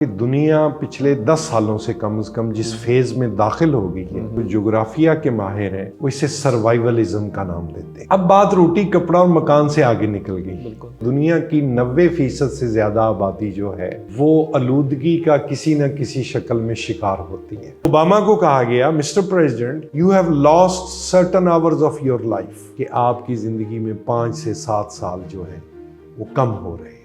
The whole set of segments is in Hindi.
दुनिया पिछले 10 सालों से कम जिस फेज में दाखिल हो गई है, तो जोग्राफिया के माहिर हैं वो इसे सर्वाइवलिज्म का नाम देते हैं। अब बात रोटी कपड़ा और मकान से आगे निकल गई। दुनिया की 90% से ज्यादा आबादी जो है वो आलूदगी का किसी न किसी शक्ल में शिकार होती है। ओबामा को कहा गया, mister president, you have lost certain hours of your life, कि आपकी जिंदगी में 5 से 7 साल जो है वो कम हो रहे हैं।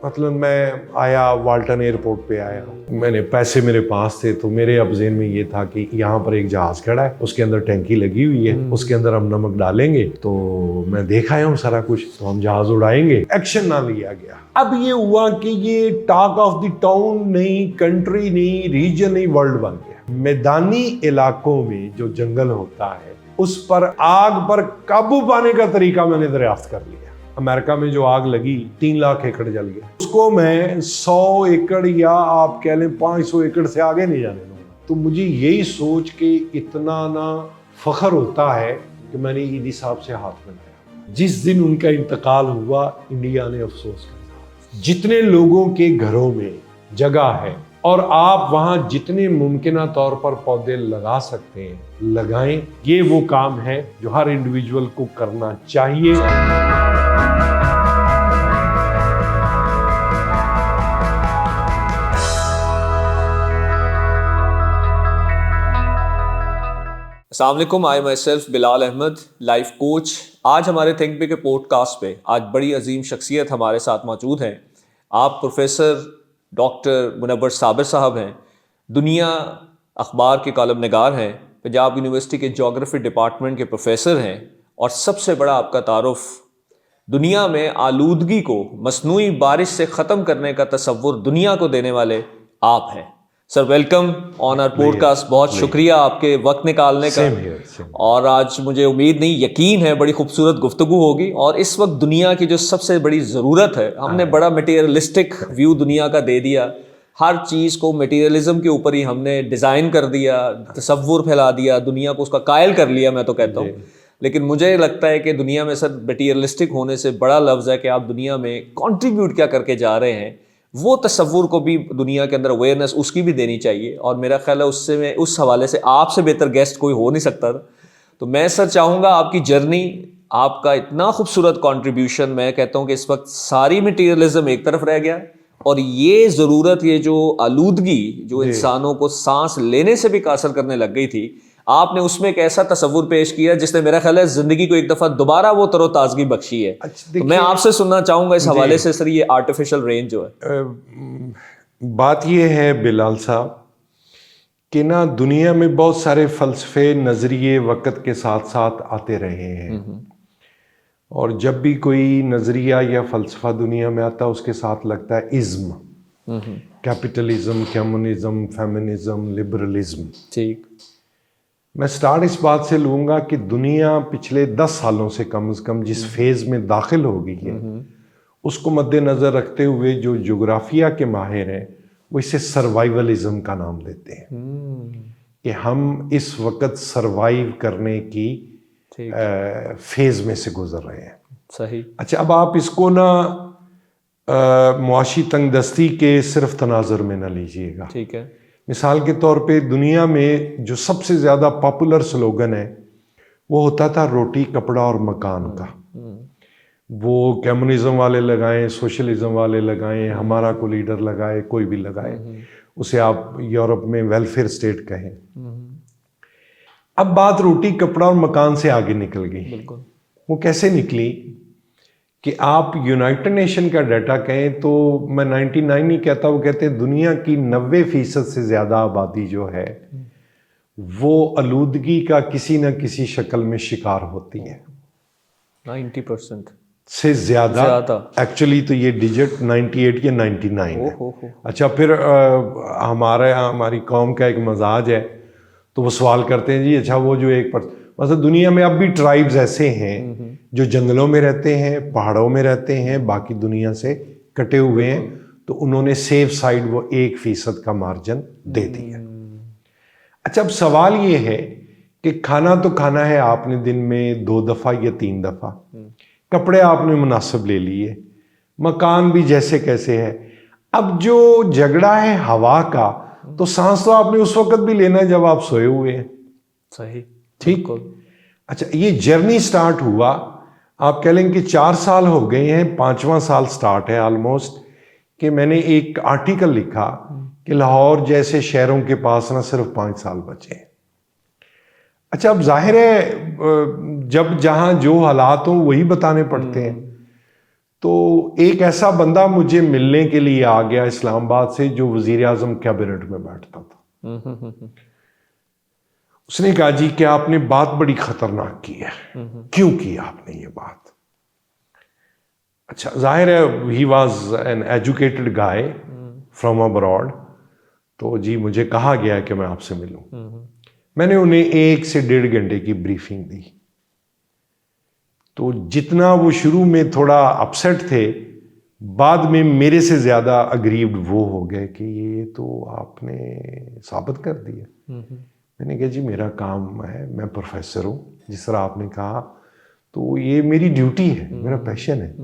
मतलब मैं आया, वाल्टन एयरपोर्ट पे आया, मैंने पैसे मेरे पास थे, तो मेरे अब ज़हन में ये था कि यहाँ पर एक जहाज खड़ा है, उसके अंदर टैंकी लगी हुई है, उसके अंदर हम नमक डालेंगे, तो मैं देख आया हूँ सारा कुछ, तो हम जहाज उड़ाएंगे। एक्शन ना लिया गया। अब ये हुआ कि ये टॉक ऑफ द टाउन नहीं, कंट्री नहीं, रीजन नहीं, वर्ल्ड बन गया। मैदानी इलाकों में जो जंगल होता है उस पर आग पर काबू पाने का तरीका मैंने दरियाफ्त कर लिया। अमेरिका में जो आग लगी 3 लाख एकड़ जल गया, उसको मैं 100 एकड़ या आप कह लें 500 एकड़ से आगे नहीं जाने दूंगा। तो मुझे यही सोच के इतना ना फख्र होता है कि मैंने ईदी साहब से हाथ मिलाया। जिस दिन उनका इंतकाल हुआ, इंडिया ने अफसोस किया। जितने लोगों के घरों में जगह है और आप वहां जितने मुमकिन तौर पर पौधे लगा सकते हैं लगाएं। ये वो काम है जो हर इंडिविजुअल को करना चाहिए। अस्सलाम वालेकुम, I myself Bilal Ahmad, life coach. आज हमारे थिंक बिग के पॉडकास्ट पे आज बड़ी अजीम शख्सियत हमारे साथ मौजूद हैं। आप प्रोफेसर डॉक्टर मुनव्वर साबिर साहब हैं, दुनिया अखबार के कॉलम निगार हैं, पंजाब यूनिवर्सिटी के जोग्राफी डिपार्टमेंट के प्रोफेसर हैं, और सबसे बड़ा आपका तारुफ दुनिया में आलूदगी को मसनूई बारिश से ख़त्म करने का तसव्वुर दुनिया को देने वाले आप हैं। Sir, welcome on our podcast. बहुत शुक्रिया आपके वक्त निकालने का। और आज मुझे उम्मीद नहीं, यकीन है बड़ी खूबसूरत गुफ्तगू होगी। और इस वक्त दुनिया की जो सबसे बड़ी ज़रूरत है, हमने बड़ा मटेरियलिस्टिक व्यू दुनिया का दे दिया। हर चीज़ को मटेरियलिज्म के ऊपर ही हमने डिज़ाइन कर दिया, तसव्वुर फैला दिया, दुनिया को उसका कायल कर लिया, मैं तो कहता हूँ। लेकिन मुझे लगता है कि दुनिया में सर मटेरियलिस्टिक होने से बड़ा लफ्ज़ है कि आप दुनिया में कंट्रीब्यूट क्या करके जा रहे हैं, वो तसव्वुर को भी दुनिया के अंदर अवेयरनेस उसकी भी देनी चाहिए। और मेरा ख्याल है उससे मैं उस हवाले से आपसे बेहतर गेस्ट कोई हो नहीं सकता था। तो मैं सर चाहूँगा आपकी जर्नी, आपका इतना खूबसूरत कंट्रीब्यूशन, मैं कहता हूँ कि इस वक्त सारी मटेरियलिज्म एक तरफ रह गया और ये ज़रूरत, ये जो आलूदगी जो इंसानों को सांस लेने से भी कासल करने लग गई थी, आपने उसमें एक ऐसा तसव्वुर पेश किया जिसने मेरा ख्याल है जिंदगी को एक दफा दोबारा वो तरोताजगी बख्शी है। तो मैं आपसे सुनना चाहूंगा इस हवाले से सर, ये आर्टिफिशियल रेन जो है। बात ये है बिलाल साहब कि ना दुनिया में बहुत सारे फलसफे नजरिए वक्त के साथ साथ आते रहे हैं, और जब भी कोई नजरिया या फलसफा दुनिया में आता है उसके साथ लगता है ism, capitalism, communism, feminism, liberalism. ठीक, मैं स्टार्ट इस बात से लूँगा कि दुनिया पिछले 10 सालों से कम जिस फेज में दाखिल हो गई है उसको मद्देनज़र रखते हुए जो जोग्राफिया के माहिर हैं वो इसे सर्वाइवलिज्म का नाम देते हैं, कि हम इस वक्त सर्वाइव करने की फेज में से गुजर रहे हैं। सही। अच्छा, अब आप इसको ना मुआशी तंगदस्ती के सिर्फ तनाजुर में ना लीजिएगा। ठीक है। मिसाल के तौर पे दुनिया में जो सबसे ज़्यादा पॉपुलर स्लोगन है वो होता था रोटी कपड़ा और मकान का। वो कम्युनिज्म वाले लगाएं, सोशलिज्म वाले लगाएं, हमारा को लीडर लगाए, कोई भी लगाए, उसे आप यूरोप में वेलफेयर स्टेट कहें। अब बात रोटी कपड़ा और मकान से आगे निकल गई। वो कैसे निकली कि आप यूनाइटेड नेशन का डाटा कहें तो मैं 99 नहीं कहता, वो कहते हैं दुनिया की 90% से ज़्यादा आबादी जो है वो आलूदगी का किसी न किसी शक्ल में शिकार होती है। 90% से ज़्यादा एक्चुअली, तो ये डिजिट 98 या 99 है। अच्छा, फिर हमारी कौम का एक मजाज है, तो वो सवाल करते हैं जी, अच्छा वो जो मतलब दुनिया में अब भी ट्राइब्स ऐसे हैं जो जंगलों में रहते हैं, पहाड़ों में रहते हैं, बाकी दुनिया से कटे हुए हैं, तो उन्होंने सेफ साइड वो 1% का मार्जिन दे दिया। अच्छा, अब सवाल ये है कि खाना तो खाना है आपने दिन में 2 दफ़ा या 3 दफ़ा, कपड़े आपने मुनासिब ले लिए, मकान भी जैसे कैसे है, अब जो झगड़ा है हवा का, तो सांस तो आपने उस वक्त भी लेना है जब आप सोए हुए हैं। सही, ठीक। अच्छा, ये जर्नी स्टार्ट हुआ, आप कह लेंगे कि 4 साल हो गए हैं, 5वां साल स्टार्ट है ऑलमोस्ट, कि मैंने एक आर्टिकल लिखा कि लाहौर जैसे शहरों के पास ना सिर्फ 5 साल बचे हैं। अच्छा, अब जाहिर है जब जहां जो हालात हो वही बताने पड़ते हैं। तो एक ऐसा बंदा मुझे मिलने के लिए आ गया इस्लामाबाद से, जो वजीर आजम कैबिनेट में बैठता था। उसने कहा, जी क्या आपने बात बड़ी खतरनाक की है। क्यों की आपने ये बात? अच्छा, जाहिर है he was an educated guy from abroad, तो जी मुझे कहा गया कि मैं आपसे मिलूं। मैंने उन्हें 1 से 1.5 घंटे की ब्रीफिंग दी। तो जितना वो शुरू में थोड़ा अपसेट थे, बाद में मेरे से ज़्यादा अग्रीव्ड वो हो गए कि ये तो आपने साबित कर दिया। मैंने कहा, जी मेरा काम है, मैं प्रोफेसर हूँ, जिस तरह आपने कहा, तो ये मेरी ड्यूटी है, मेरा पैशन है।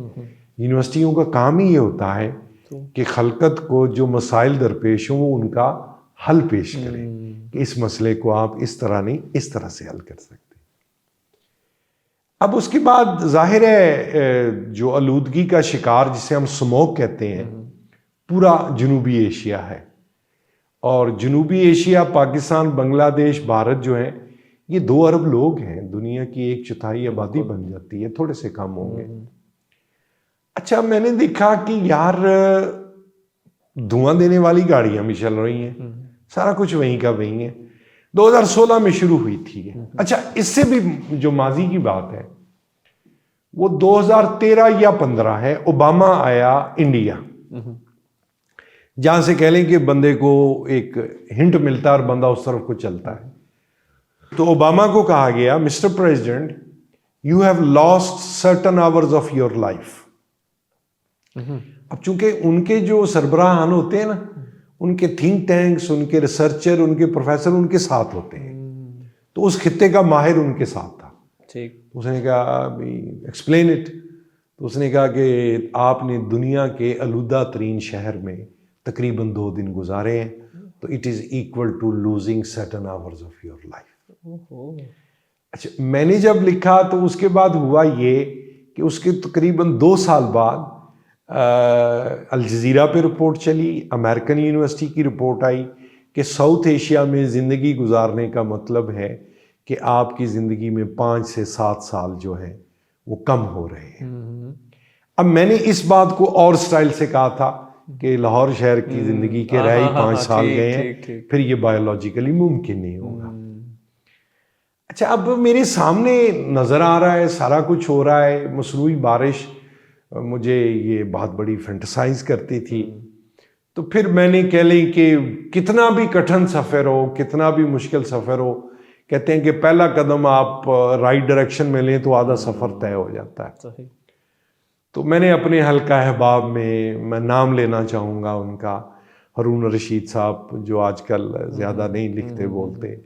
यूनिवर्सिटियों का काम ही ये होता है कि खलकत को जो मसाइल दरपेश हों वो उनका हल पेश करें, कि इस मसले को आप इस तरह नहीं, इस तरह से हल कर सकते। अब उसके बाद जाहिर है जो आलूदगी का शिकार, जिसे हम स्मोक कहते हैं, पूरा जनूबी एशिया है। और जनूबी एशिया, पाकिस्तान, बांग्लादेश, भारत जो है, ये 2 अरब लोग हैं, दुनिया की 1/4 आबादी बन जाती है, थोड़े से कम होंगे। अच्छा, मैंने देखा कि यार धुआं देने वाली गाड़ियां भी चल रही हैं, सारा कुछ वहीं का वहीं है। 2016 में शुरू हुई थी। अच्छा, इससे भी जो माजी की बात है वो 2013 या 15 है, ओबामा आया इंडिया, जहां से कह लें कि बंदे को एक हिंट मिलता है और बंदा उस तरफ को चलता है। तो ओबामा को कहा गया, mister president, you have lost certain hours of your life. अब चूंकि उनके जो सरबराहान होते हैं ना, उनके थिंक टैंक्स, उनके रिसर्चर, उनके प्रोफेसर उनके साथ होते हैं, तो उस खित्ते का माहिर उनके साथ था। ठीक। उसने कहा, एक्सप्लेन इट। तो उसने कहा कि आपने दुनिया के आलूदा तरीन शहर में तकरीबन 2 दिन गुजारे हैं, तो it is equal to losing certain hours of your life. अच्छा, मैंने जब लिखा तो उसके बाद हुआ ये कि उसके तकरीबन 2 साल बाद अल जज़ीरा पे रिपोर्ट चली, अमेरिकन यूनिवर्सिटी की रिपोर्ट आई कि साउथ एशिया में ज़िंदगी गुजारने का मतलब है कि आपकी ज़िंदगी में 5 से 7 साल जो है वो कम हो रहे हैं। अब मैंने इस बात को और स्टाइल से कहा था कि लाहौर शहर की ज़िंदगी के रह ही 5 साल गए हैं, फिर ये बायोलॉजिकली मुमकिन नहीं होगा। अच्छा, अब मेरे सामने नज़र आ रहा है, सारा कुछ हो रहा है, मसनूई बारिश मुझे ये बहुत बड़ी फैंटसाइज करती थी। तो फिर मैंने कह लें कि कितना भी कठिन सफ़र हो, कितना भी मुश्किल सफ़र हो, कहते हैं कि पहला कदम आप राइट डायरेक्शन में लें तो आधा सफ़र तय हो जाता है। सही। तो मैंने अपने हल्का अहबाब में, मैं नाम लेना चाहूँगा उनका, हारून रशीद साहब, जो आजकल ज़्यादा नहीं लिखते बोलते,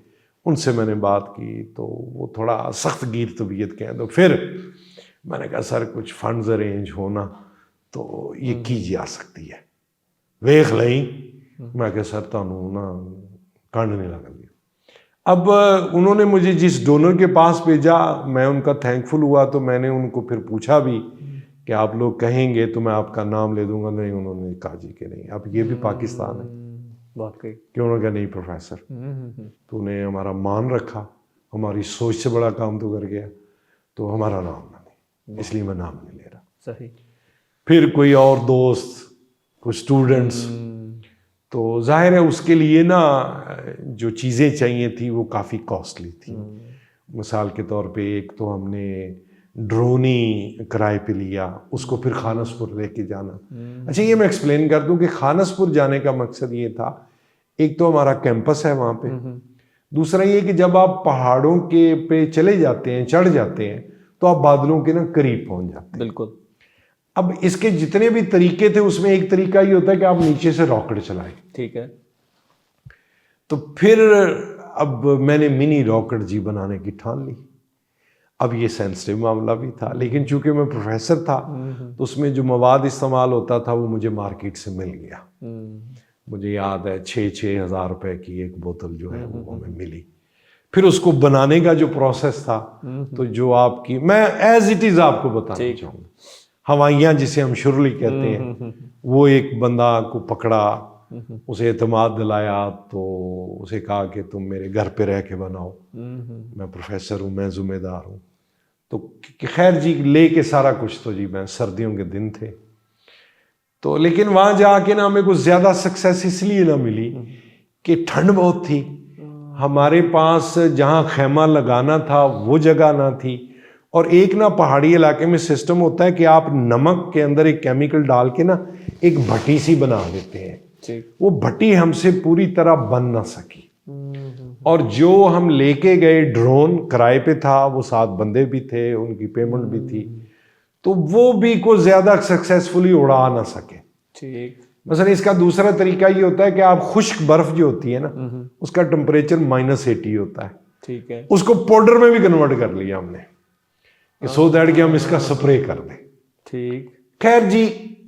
उनसे मैंने बात की। तो वो थोड़ा सख्त गिर तबीयत के हैं। तो फिर मैंने कहा, सर कुछ फंड्स अरेंज होना तो ये की जा सकती है, वेख लई। मैं कहा, सर तुहानू ना कंड नहीं लगेगी। अब उन्होंने मुझे जिस डोनर के पास भेजा, मैं उनका थैंकफुल हुआ। तो मैंने उनको फिर पूछा भी कि आप लोग कहेंगे तो मैं आपका नाम ले दूंगा। नहीं, उन्होंने कहा जी कि नहीं, अब ये भी पाकिस्तान है। वाकई। क्यों? उन्होंने कहा, नहीं प्रोफेसर, तूने हमारा मान रखा, हमारी सोच से बड़ा काम तो कर गया, तो हमारा नाम ना ले, इसलिए मैं नाम नहीं ले रहा। सही। फिर कोई और दोस्त, कुछ स्टूडेंट्स, तो जाहिर है उसके लिए ना जो चीज़ें चाहिए थी वो काफ़ी कॉस्टली थी। मिसाल के तौर पे एक तो हमने ड्रोन ही किराए पे लिया, उसको फिर खानसपुर लेके जाना। अच्छा, ये मैं एक्सप्लेन कर दूं कि खानसपुर जाने का मकसद ये था, एक तो हमारा कैंपस है वहाँ पे, दूसरा ये कि जब आप पहाड़ों के पे चले जाते हैं, चढ़ जाते हैं, तो आप बादलों के ना करीब पहुँच जाते हैं। बिल्कुल। अब इसके जितने भी तरीके थे, उसमें एक तरीका ये होता है कि आप नीचे से रॉकेट चलाएं। ठीक है। तो फिर अब मैंने मिनी रॉकेट जी बनाने की ठान ली। अब ये सेंसिटिव मामला भी था, लेकिन चूंकि मैं प्रोफेसर था तो उसमें जो मवाद इस्तेमाल होता था वो मुझे मार्केट से मिल गया। मुझे याद है 6-6 हज़ार रुपए की एक बोतल जो है वो हमें मिली। फिर उसको बनाने का जो प्रोसेस था, तो जो आपकी, मैं एज इट इज आपको बताना चाहूँगा, हवाइयाँ जिसे हम शुरली कहते हैं, वो एक बंदा को पकड़ा, उसे एतमाद दिलाया, तो उसे कहा कि तुम मेरे घर पे रह के बनाओ, मैं प्रोफेसर हूँ, मैं जिम्मेदार हूँ। तो खैर जी ले के सारा कुछ, तो जी मैं, सर्दियों के दिन थे तो, लेकिन वहाँ जाके ना हमें कुछ ज़्यादा सक्सेस इसलिए ना मिली कि ठंड बहुत थी, हमारे पास जहाँ खैमा लगाना था वो जगह ना थी, और एक ना पहाड़ी इलाके में सिस्टम होता है कि आप नमक के अंदर एक केमिकल डाल के ना एक भट्टी सी बना देते हैं, वो भट्टी हमसे पूरी तरह बन ना सकी। और जो हम लेके गए ड्रोन किराए पे था, वो 7 बंदे भी थे, उनकी पेमेंट भी थी, तो वो भी कुछ ज्यादा सक्सेसफुली उड़ा ना सके। ठीक। मसलन इसका दूसरा तरीका ये होता है कि आप खुश्क बर्फ जो होती है ना, उसका टेम्परेचर -80 होता है, ठीक है, उसको पाउडर में भी कन्वर्ट कर लिया हमने, सो दैट कि हम इसका स्प्रे कर दें। ठीक। खैर जी,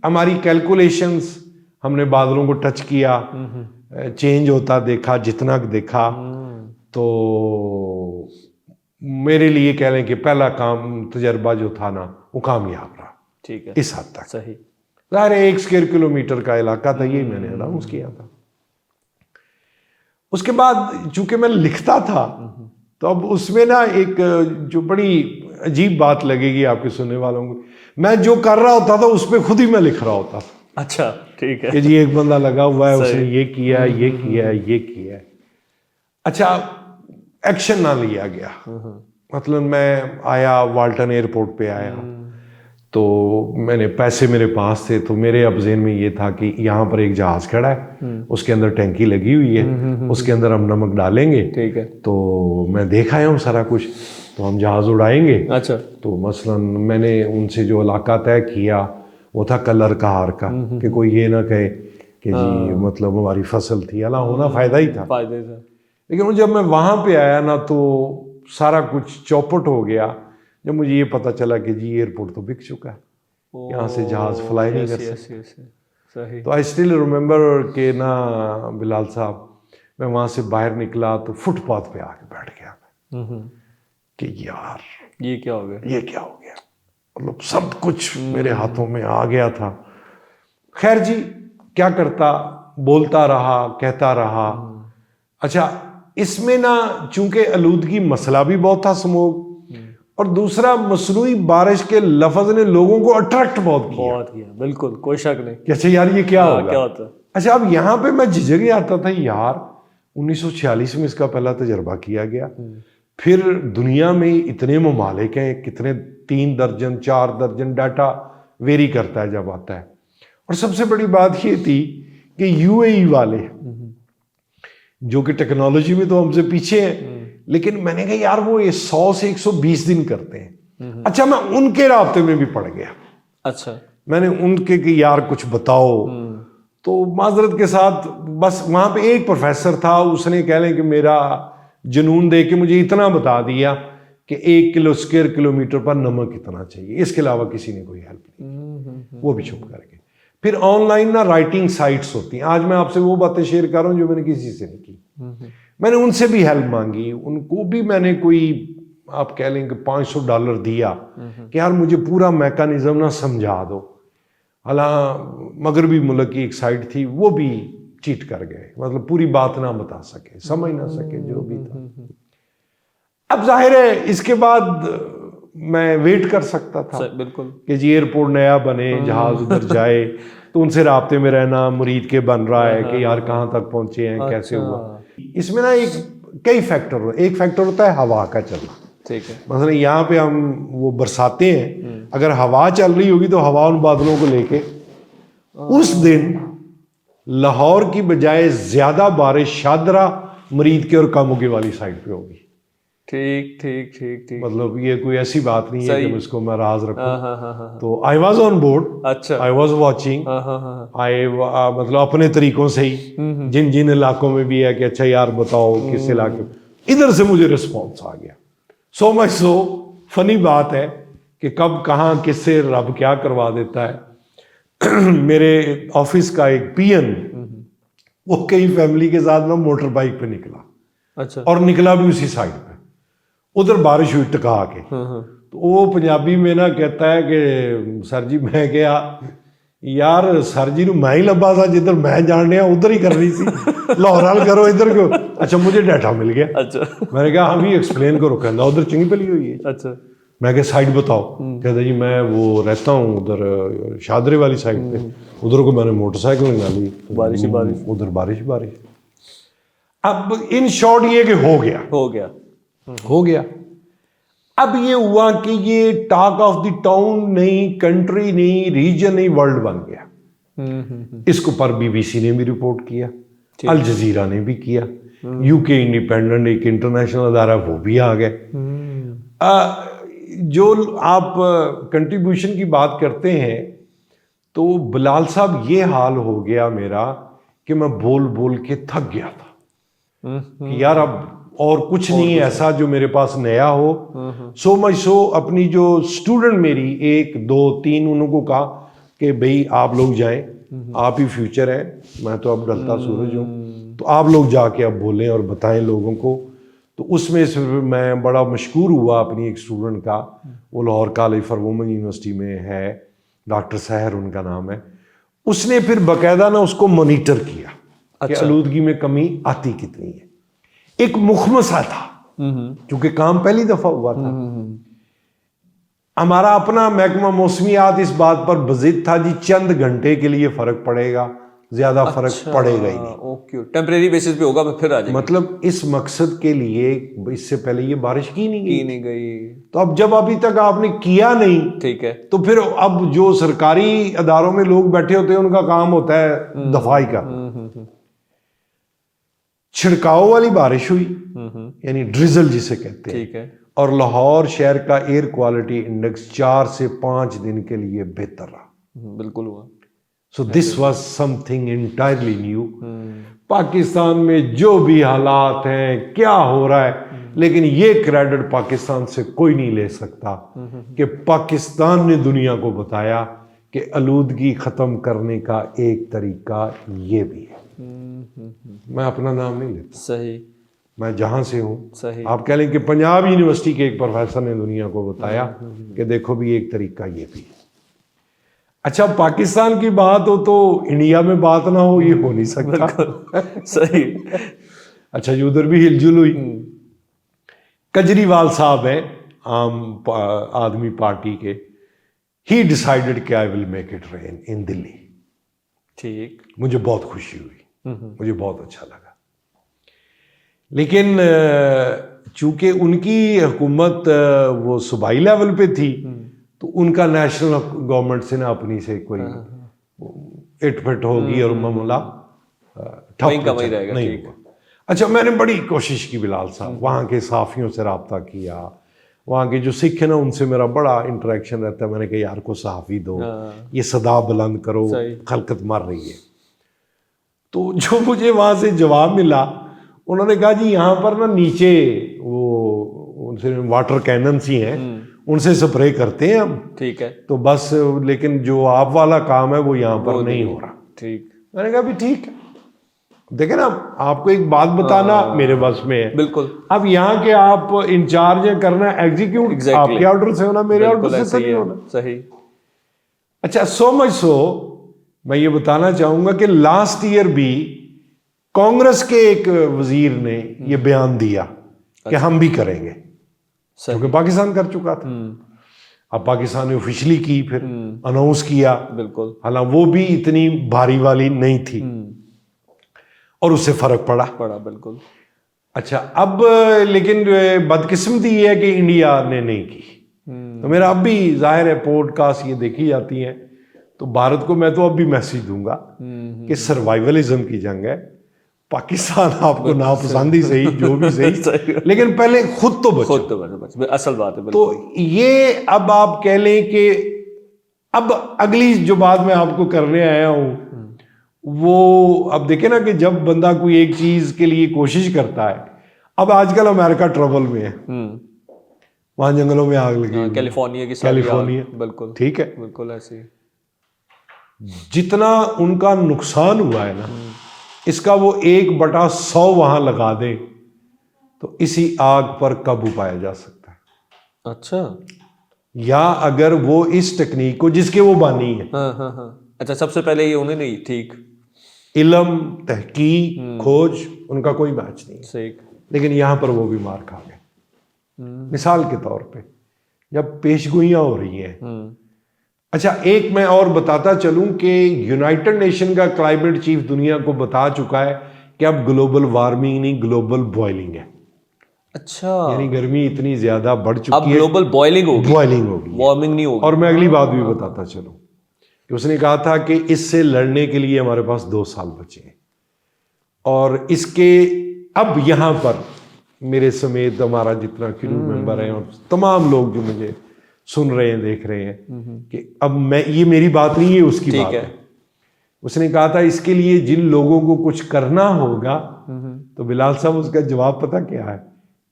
हमारी कैलकुलेशंस, हमने बादलों को टच किया, चेंज होता देखा, जितना देखा, तो मेरे लिए कह लें कि पहला काम तजर्बा जो था ना वो कामयाब रहा। ठीक है, इस हद तक सही। ज़ाहिर है 1 स्क्वायर किलोमीटर का इलाका था, यही मैंने अनाउंस किया था। उसके बाद चूंकि मैं लिखता था, तो अब उसमें ना एक जो बड़ी अजीब बात लगेगी आपके सुनने वालों को, मैं जो कर रहा होता था उस पर खुद ही मैं लिख रहा होता था। अच्छा, ठीक है, कि जी एक बंदा लगा हुआ है, उसने ये किया, ये किया, ये किया। अच्छा, एक्शन ना लिया गया। मतलब मैं आया, वाल्टन एयरपोर्ट पे आया, तो मैंने पैसे मेरे पास थे, तो मेरे अब ज़हन में ये था कि यहाँ पर एक जहाज़ खड़ा है, उसके अंदर टैंकी लगी हुई है, उसके अंदर हम नमक डालेंगे। ठीक है, तो मैं देख आया हूँ सारा कुछ, तो हम जहाज़ उड़ाएंगे। अच्छा, तो मसलन मैंने उनसे जो इलाका तय किया वो था कलर कहार का, कि कोई ये ना कहे कि जी मतलब हमारी फसल थी, अला होना फ़ायदा ही था, फायदे था। लेकिन जब मैं वहाँ पे आया ना तो सारा कुछ चौपट हो गया, जब मुझे ये पता चला कि जी एयरपोर्ट तो बिक चुका है, यहाँ से जहाज़ फ्लाई नहीं कर सकते। सही। तो आई स्टिल रिमेंबर कि ना बिलाल साहब, मैं वहाँ से बाहर निकला तो फुटपाथ पे आके बैठ गया कि यार ये क्या हो गया, ये क्या हो गया, मतलब सब कुछ मेरे हाथों में आ गया था। खैर जी, क्या करता, बोलता रहा, कहता रहा। अच्छा, इसमें ना चूंकि आलूदगी मसला भी बहुत था, स्मोक, और दूसरा मसनूई बारिश के लफ्ज ने लोगों को अट्रैक्ट बहुत किया। बिल्कुल, कोई शक नहीं कि अच्छा यार ये क्या होगा, क्या होता है। अच्छा, अब यहाँ पे मैं झिझक जाता था यार, 1946 में इसका पहला तजर्बा किया गया, फिर दुनिया में इतने ममालिक हैं, कितने 3 दर्जन 4 दर्जन, डाटा वेरी करता है जब आता है। और सबसे बड़ी बात ये थी कि यूएई वाले जो कि टेक्नोलॉजी में तो हमसे पीछे हैं, लेकिन मैंने कहा यार वो ये 100 से 120 दिन करते हैं। अच्छा, मैं उनके रास्ते में भी पड़ गया। अच्छा, मैंने उनके कि यार कुछ बताओ, तो माजरत के साथ बस वहाँ पे एक प्रोफेसर था, उसने कह लें कि मेरा जुनून दे के मुझे इतना बता दिया कि 1 किलो स्क्वायर किलोमीटर पर नमक कितना चाहिए, इसके अलावा किसी ने कोई हेल्प नहीं, वो भी चुप करके। फिर ऑनलाइन ना राइटिंग साइट्स होती हैं, आज मैं आपसे वो बातें शेयर कर रहा हूँ जो मैंने किसी से नहीं की, मैंने उनसे भी हेल्प मांगी, उनको भी मैंने कोई, आप कह लें कि $500 दिया कि यार मुझे पूरा मैकेनिज्म ना समझा दो। हालांकि मगरबी मुल्क की एक साइट थी, वो भी चीट कर गए, मतलब पूरी बात ना बता सके, समझ ना सके जो भी था। अब जाहिर है इसके बाद मैं वेट कर सकता था बिल्कुल कि जी एयरपोर्ट नया बने, जहाज उधर जाए, तो उनसे राब्ते में रहना, मुरीद के बन रहा है कि यार कहाँ तक पहुंचे हैं, कैसे हुआ। इसमें ना कई फैक्टर, एक फैक्टर होता है हवा का चलना। ठीक है, मतलब यहाँ पे हम वो बरसाते हैं, अगर हवा चल रही होगी तो हवा उन बादलों को लेके उस दिन लाहौर की बजाय ज्यादा बारिश शादरा, मरीद के और कामुके वाली साइड पे होगी। ठीक ठीक ठीक ठीक, मतलब ये कोई ऐसी बात नहीं है कि इसको मैं राज रखूं। तो आई वॉज ऑन बोर्ड, अच्छा, आई वॉज वॉचिंग, आई मतलब अपने तरीकों से ही, जिन जिन इलाकों में भी है कि अच्छा यार बताओ किस इलाके, इधर से मुझे रिस्पॉन्स आ गया। सो मच सो फनी बात है कि कब कहाँ किससे रब क्या करवा देता है। मेरे ऑफिस का एक पीएन, वो कई फैमिली के साथ ना मोटर बाइक पे निकला, अच्छा। और निकला भी उसी साइड पे, उधर बारिश हुई टका के। तो वो पंजाबी में ना कहता है कि सर जी मैं क्या यार सर जी ਨੂੰ मैं ही लब्बा था जिधर मैं जान रहा उधर ही कर रही थी, लाहौर हाल करो इधर क्यों। अच्छा मुझे डाटा मिल गया। अच्छा। मैंने कहा हाँ भी एक्सप्लेन करो, कहना उधर चंगी भली हुई है। अच्छा। मैं क्या साइड बताओ, कहता जी मैं वो रहता हूँ उधर शादरे वाली साइड पे, उधर को मैंने मोटरसाइकिल निकाली, बारिश ही बारिश, उधर बारिश बारिश। अब इन शॉर्ट ये कि हो गया हो गया। अब ये हुआ कि ये टॉक ऑफ द टाउन नहीं, कंट्री नहीं, रीजन नहीं, वर्ल्ड बन गया। इसको पर बीबीसी ने भी रिपोर्ट किया, अल जजीरा ने भी किया, यूके इंडिपेंडेंट एक इंटरनेशनल अदारा वो भी आ गए। जो आप कंट्रीब्यूशन की बात करते हैं तो बिलाल साहब ये हाल हो गया मेरा कि मैं बोल बोल के थक गया था कि यार अब और कुछ नहीं ऐसा जो मेरे पास नया हो। सो मच सो अपनी जो स्टूडेंट मेरी 1 2 3 उनको कहा कि भाई आप लोग जाएं, आप ही फ्यूचर है, मैं तो अब ढलता सूरज हूँ, तो आप लोग जाके अब बोलें और बताएं लोगों को। तो उसमें से मैं बड़ा मशहूर हुआ अपनी एक स्टूडेंट का, वो Lahore college for women university में है, डॉक्टर सहर उनका नाम है। उसने फिर बाकायदा ना उसको मॉनिटर किया कि आलूदगी में कमी आती कितनी है। एक मुखमसा था क्योंकि काम पहली दफा हुआ था। हमारा अपना महकमा मौसमियात इस बात पर बजिद था जी चंद घंटे के लिए फर्क पड़ेगा, ज्यादा फर्क पड़ेगा ही नहीं, ओके टेम्परेरी बेसिस पे होगा फिर आ जाएगा। मतलब इस मकसद के लिए इससे पहले ये बारिश की नहीं गई। तो अब जब अभी तक आपने किया नहीं, ठीक है, तो फिर अब जो सरकारी अदारों में लोग बैठे होते हैं उनका काम होता है दफाई का। छिड़काव वाली बारिश हुई यानी ड्रिजल जिसे कहते हैं, ठीक है, और लाहौर शहर का एयर क्वालिटी इंडेक्स 4 से 5 दिन के लिए बेहतर रहा। बिल्कुल हुआ। So this was something entirely new. Pakistan में जो भी हालात हैं, क्या हो रहा है, लेकिन ये क्रेडिट पाकिस्तान से कोई नहीं ले सकता कि पाकिस्तान ने दुनिया को बताया कि आलूदगी खत्म करने का एक तरीका ये भी है। मैं अपना नाम नहीं लेता, सही, मैं जहां से हूं, सही, आप कह लें कि पंजाब यूनिवर्सिटी के एक प्रोफेसर ने दुनिया को बताया कि देखो भी एक तरीका ये भी है। अच्छा पाकिस्तान की बात हो तो इंडिया में बात ना हो, ये हो नहीं सकता। सही। अच्छा जी उधर भी हिलजुल हुई। केजरीवाल साहब हैं आम आदमी पार्टी के, ही डिसाइडेड कि I will make it rain in Delhi. ठीक, मुझे बहुत खुशी हुई, मुझे बहुत अच्छा लगा। लेकिन चूंकि उनकी हुकूमत वो सूबाई लेवल पे थी तो उनका नेशनल गवर्नमेंट से ना अपनी से कोई इटफिट होगी और मामला ठप रहेगा। नहीं हुआ। अच्छा मैंने बड़ी कोशिश की बिलाल साहब, वहाँ के साफियों से रब्ता किया, वहाँ के जो सिख है ना उनसे मेरा बड़ा इंटरेक्शन रहता है। मैंने कहा यार को सहाफ़ी दो, ये सदा बुलंद करो, खलकत मर रही है। तो जो मुझे वहाँ से जवाब मिला, उन्होंने कहा जी यहाँ पर ना नीचे वो उनसे वाटर कैनन्स ही हैं, उनसे स्प्रे करते हैं हम, ठीक है, तो बस, लेकिन जो आप वाला काम है वो यहाँ पर नहीं हो रहा। ठीक, मैंने मैंने कहा भी ठीक है, देखे ना आपको एक बात बताना मेरे बस में है, बिल्कुल। अब यहाँ के आप इंचार्ज हैं, करना एग्जीक्यूट आपके ऑर्डर से होना, मेरे ऑर्डर से नहीं होना। सही। अच्छा सो मच सो मैं ये बताना चाहूंगा कि लास्ट ईयर भी कांग्रेस के एक वजीर ने ये बयान दिया कि हम भी करेंगे, क्योंकि पाकिस्तान कर चुका था। अब पाकिस्तान ने ऑफिशियली की, फिर अनाउंस किया, बिल्कुल, हालांकि वो भी इतनी भारी वाली नहीं थी और उससे फर्क पड़ा। बिल्कुल। अच्छा अब लेकिन बदकिस्मती ये है कि इंडिया ने नहीं की। तो मेरा अब भी जाहिर है पॉडकास्ट ये देखी जाती हैं, तो भारत को मैं तो अब भी मैसेज दूंगा कि सर्वाइवलिज्म की जंग है। पाकिस्तान आपको नापसंद ही सही, जो भी सही, लेकिन पहले खुद तो बचो, असल बात है। तो ये अब आप कह लें कि अब अगली जो बात मैं आपको करने आया हूं वो, अब देखे ना कि जब बंदा कोई एक चीज के लिए कोशिश करता है, अब आजकल अमेरिका ट्रबल में है, वहां जंगलों में आग लगी हुई है। कैलिफोर्निया की सारी कैलिफोर्निया, आग, बिल्कुल ठीक है। बिल्कुल ऐसे ही। जितना उनका नुकसान हुआ है ना, इसका वो 1/100 वहां लगा दे तो इसी आग पर काबू पाया जा सकता है। अच्छा या अगर वो इस टेक्निक को, जिसके वो बानी है, हाँ। अच्छा, सबसे पहले ये उन्हें नहीं, ठीक, इल्म, तहकीक, खोज, उनका कोई मैच नहीं है। सही। लेकिन यहां पर वो भी मार खा गए। मिसाल के तौर पे जब पेशगोइयां हो रही हैं, अच्छा एक मैं और बताता चलूं कि यूनाइटेड नेशन का क्लाइमेट चीफ दुनिया को बता चुका है कि अब ग्लोबल वार्मिंग नहीं, ग्लोबल बॉइलिंग है। अच्छा, यानी गर्मी इतनी ज्यादा बढ़ अब चुकी है, ग्लोबल बॉइलिंग होगी, बॉइलिंग होगी, वार्मिंग नहीं होगी। और मैं अगली बात भी बताता चलूं कि उसने कहा था कि इससे लड़ने के लिए हमारे पास 2 साल बचे हैं। और इसके अब यहां पर मेरे समेत हमारा जितना क्रू मेंबर है और तमाम लोग जो मुझे सुन रहे हैं, देख रहे हैं, कि अब मैं, ये मेरी बात नहीं है, उसकी बात है। उसने कहा था इसके लिए जिन लोगों को कुछ करना होगा, तो बिलाल साहब उसका जवाब पता क्या है?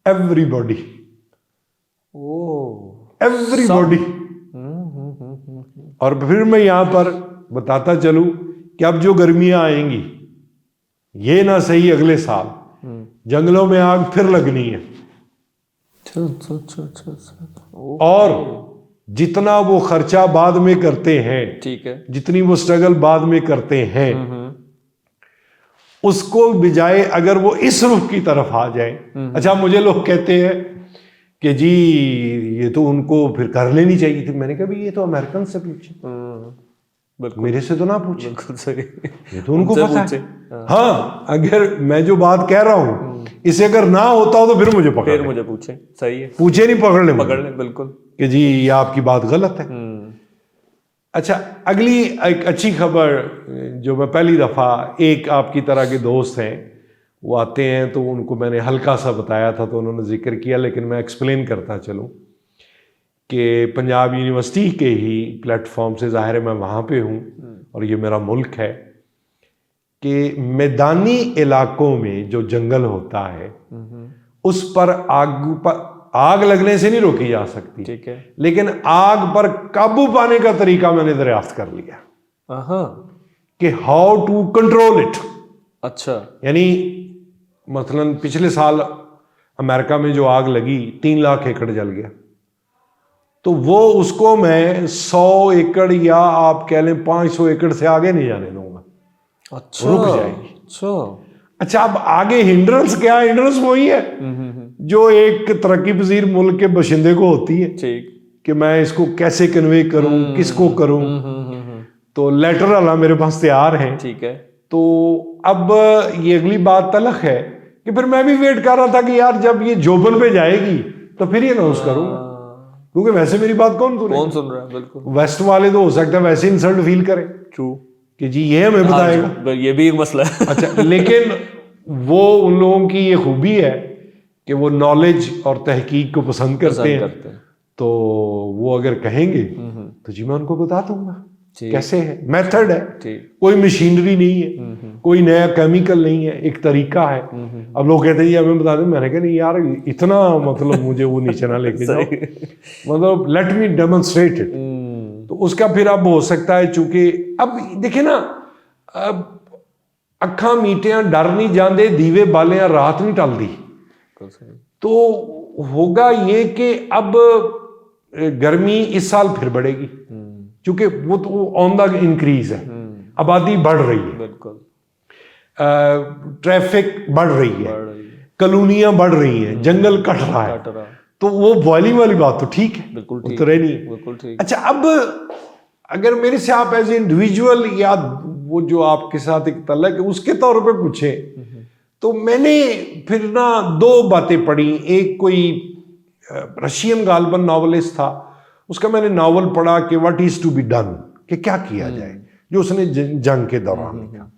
एवरीबॉडी। एवरीबॉडी। और फिर मैं यहां पर बताता चलूं कि अब जो गर्मियां आएंगी, ये ना सही अगले साल जंगलों में आग फिर लगनी है। और जितना वो खर्चा बाद में करते हैं, ठीक है, जितनी वो स्ट्रगल बाद में करते हैं, उसको बजाय अगर वो इस रुख की तरफ आ जाए। अच्छा, मुझे लोग कहते हैं कि जी ये तो उनको फिर कर लेनी चाहिए थी। मैंने कहा भी ये तो अमेरिकन से पूछे, मेरे से तो ना पूछे। बिल्कुल सही, ये तो उनको पता है। हाँ, अगर मैं जो बात कह रहा हूं इसे अगर ना होता हो तो फिर मुझे पकड़ ले, मुझे पूछे, सही है, पूछे नहीं, पकड़ ले, पकड़ ले, बिल्कुल कि जी ये आपकी बात गलत है। अच्छा, अगली एक अच्छी खबर जो मैं पहली दफा, एक आपकी तरह के दोस्त हैं, वो आते हैं तो उनको मैंने हल्का सा बताया था तो उन्होंने जिक्र किया, लेकिन मैं एक्सप्लेन करता चलूं कि पंजाब यूनिवर्सिटी के ही प्लेटफॉर्म से, जाहिर है मैं वहाँ पे हूँ और ये मेरा मुल्क है, कि मैदानी इलाकों में जो जंगल होता है उस पर आग लगने से नहीं रोकी जा सकती, ठीक है, लेकिन आग पर काबू पाने का तरीका मैंने दरियाफ्त कर लिया कि हाउ टू कंट्रोल इट। अच्छा, यानी मसलन पिछले साल अमेरिका में जो आग लगी 3 लाख एकड़ जल गया, तो वो उसको मैं 100 एकड़ या आप कह लें 500 एकड़ से आगे नहीं जाने दूंगा। अच्छा, रुक जाएगी। अच्छा, अब आगे हिंड्रेंस क्या है? हिंड्रेंस वही है जो एक तरक्की पजीर मुल्क के बशिंदे को होती है, ठीक, कि मैं इसको कैसे कन्वे करूं, किसको करूं। तो लेटर अल्लाह मेरे पास तैयार है, ठीक है। तो अब ये अगली बात तलख है कि फिर मैं भी वेट कर रहा था कि यार जब ये जोबन पे जाएगी तो फिर ये अनाउंस करूंगा, क्योंकि वैसे मेरी बात कौन सुन रहा है? बिल्कुल, वेस्ट वाले तो हो सकता है वैसे इंसल्ट फील करें, ट्रू, कि जी ये हमें बताएगा, ये भी एक मसला है। अच्छा, लेकिन वो उन लोगों की ये खूबी है कि वो नॉलेज और तहकीक को पसंद करते हैं। तो वो अगर कहेंगे तो जी मैं उनको बता दूंगा कैसे है, मेथड है, कोई मशीनरी नहीं है, कोई नया केमिकल नहीं है, एक तरीका है। अब लोग कहते हैं जी हमें बता दें, मैंने कहा नहीं यार इतना मतलब मुझे वो नीचे ना लेके जाओ, मतलब लेट मी डेमोन्स्ट्रेट इट। तो उसका फिर अब हो सकता है, चूंकि अब देखिए ना, अब अखा मीटियां डर नहीं जाते, दीवे बालियां रात नहीं टलदी। तो होगा ये कि अब गर्मी इस साल फिर बढ़ेगी, क्योंकि वो तो ऑन द इंक्रीज है, आबादी बढ़ रही है, बिल्कुल, ट्रैफिक बढ़ रही है, कॉलोनियां बढ़ रही हैं, जंगल कट रहा है, तो वो बॉइलिंग वाली बात तो ठीक है, बिल्कुल ठीक, तो रहनी है, बिल्कुल ठीक। अच्छा, अब अगर मेरे से आप एज ए इंडिविजुअल या वो जो आपके साथ एक तल्लक है उसके तौर पे पूछे, तो मैंने फिर ना 2 बातें पढ़ी। एक कोई रशियन गालबन नॉवलिस्ट था, उसका मैंने नॉवल पढ़ा कि what is to be done, कि क्या किया जाए, जो उसने जंग के दौरान लिखा।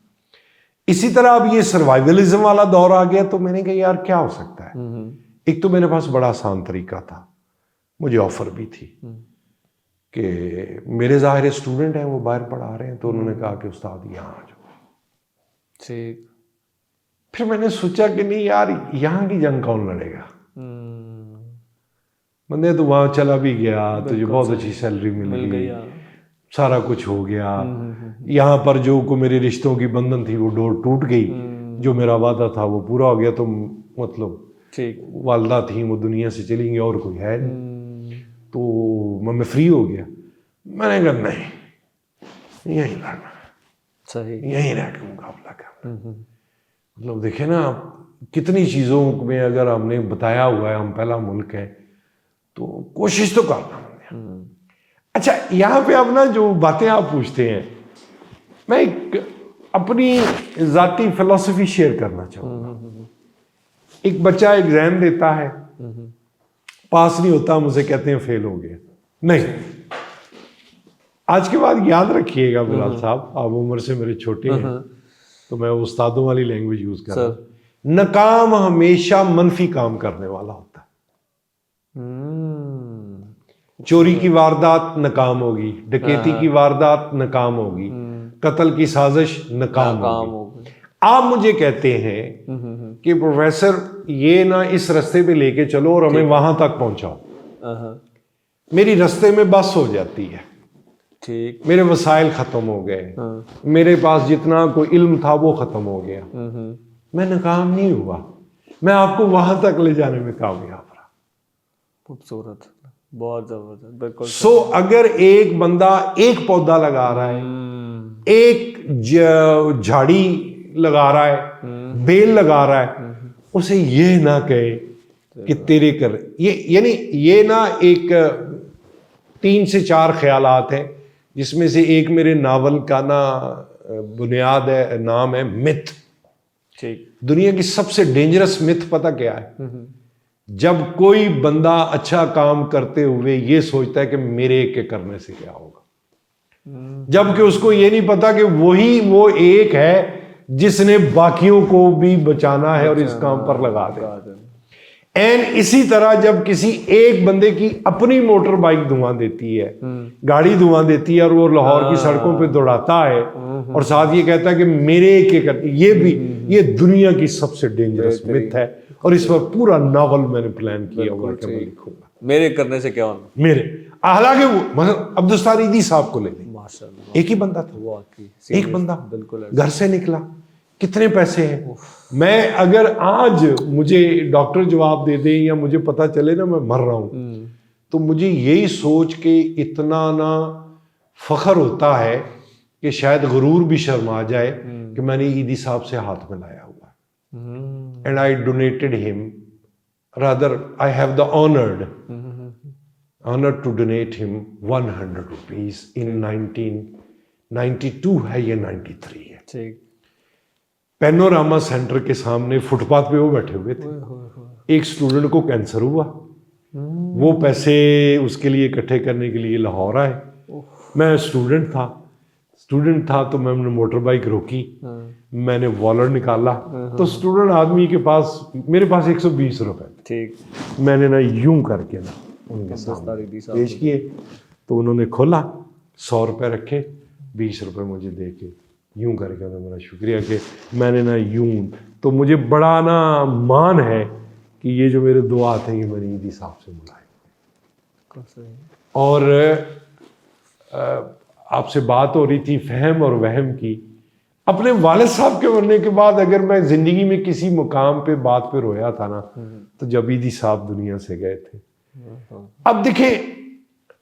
इसी तरह अब ये सर्वाइवलिज्म वाला दौर आ गया, तो मैंने कहा यार क्या हो सकता है। एक तो मेरे पास बड़ा आसान तरीका था, मुझे ऑफर भी थी कि मेरे ज़ाहिर स्टूडेंट हैं, वो बाहर पढ़ा रहे हैं, तो उन्होंने कहा कि उस्ताद यहाँ आ जाओ, ठीक। फिर मैंने सोचा कि नहीं यार, यहाँ की जंग कौन लड़ेगा, बंदे तो वहाँ चला भी गया, तुझे बहुत अच्छी सैलरी मिल गई, सारा कुछ हो गया। यहाँ पर जो को मेरे रिश्तों की बंधन थी वो डोर टूट गई, जो मेरा वादा था वो पूरा हो गया, तो मतलब ठीक, वालदा थी वो दुनिया से चली गई और कोई है नहीं, तो मैं फ्री हो गया। मैंने कहा नहीं, यहीं लड़ना, सही, यहीं रह के मुकाबला करना। मतलब देखे ना कितनी चीज़ों में अगर हमने बताया हुआ है हम पहला मुल्क है, तो कोशिश तो करना है। अच्छा, यहाँ पे अब ना जो बातें आप पूछते हैं, मैं एक अपनी ज़ाती फिलॉसफी शेयर करना चाहूँगा। एक बच्चा एग्जाम देता है, पास नहीं होता, मुझे कहते हैं फेल हो गया। नहीं, आज के बाद याद रखिएगा बिलाल साहब, आप उम्र से मेरे छोटे हैं तो मैं उस्तादों वाली लैंग्वेज यूज कर रहा हूं। नाकाम हमेशा मनफी काम करने वाला होता है। चोरी की वारदात नाकाम होगी, डकैती की वारदात नाकाम होगी, कत्ल की साजिश नाकाम होगी। आप मुझे कहते हैं कि प्रोफेसर ये ना इस रास्ते पे लेके चलो और हमें वहां तक पहुंचाओ। मेरी रास्ते में बस हो जाती है, ठीक, मेरे वसाइल खत्म हो गए, मेरे पास जितना कोई इल्म था वो खत्म हो गया, मैं नाकाम नहीं हुआ, मैं आपको वहां तक ले जाने में कामयाब रहा। खूबसूरत, बहुत जबरदस्त, बिल्कुल। सो अगर एक बंदा एक पौधा लगा रहा है, एक झाड़ी लगा रहा है, बेल लगा रहा है, उसे ये ना कहे कि तेरे कर ये, यानी ये ना एक 3 से 4 ख्यालात हैं, जिसमें से एक मेरे नावल का ना बुनियाद है, नाम है मिथ। ठीक, दुनिया की सबसे डेंजरस मिथ पता क्या है? जब कोई बंदा अच्छा काम करते हुए ये सोचता है कि मेरे एक के करने से क्या होगा, जबकि उसको ये नहीं पता कि वही वो एक है जिसने बाकियों को भी बचाना है और इस काम पर लगा दे। एंड इसी तरह जब किसी एक बंदे की अपनी मोटर बाइक धुआं देती है, गाड़ी धुआं देती है, और वो लाहौर की सड़कों पे दौड़ाता है और साथ ये कहता है कि मेरे के कर, ये दुनिया की सबसे डेंजरस मिथ है, और इस पर पूरा नावल मैंने प्लान किया हुआ कि मैं लिखूंगा। मेरे करने से क्या होना, मेरे, हालांकि वो मतलब अब्दुस्तार ईदी साहब को ले लें, माशाल्लाह, एक ही बंदा था, वाकई एक बंदा बिल्कुल घर से निकला, कितने पैसे हैं। मैं अगर आज मुझे डॉक्टर जवाब दे दे या मुझे पता चले ना मैं मर रहा हूं, तो मुझे यही सोच के इतना ना फख्र होता है कि शायद गुरूर भी शर्मा जाए कि मैंने ईदी साहब से हाथ मिलाया हुआ है। And I donated him, rather I have the honour to donate him 100 rupees in 1992 है या 93 है। ठीक, पैनोरामा सेंटर के सामने फुटपाथ पे वो बैठे हुए थे। एक स्टूडेंट को कैंसर हुआ, वो पैसे उसके लिए इकट्ठे करने के लिए लाहौर आए। मैं स्टूडेंट था तो मैंने मोटर बाइक रोकी, मैंने वॉलेट निकाला, तो स्टूडेंट आदमी के पास, मेरे पास 120 रुपए, ठीक, मैंने ना यूं करके ना उनके सामने पेश किए, तो उन्होंने खोला, 100 रुपए रखे, 20 रुपए मुझे दे के यूं करके उन्होंने मेरा शुक्रिया कि मैंने ना यूं, तो मुझे बड़ा ना मान है कि ये जो मेरे दुआ थे ये मैंने ईदी साहब से बुलाए। और आपसे बात हो रही थी फहम और वहम की। अपने वालिद साहब के मरने के बाद अगर मैं जिंदगी में किसी मुकाम पे बात पे रोया था ना, तो जब ईदी साहब दुनिया से गए थे। अब देखें,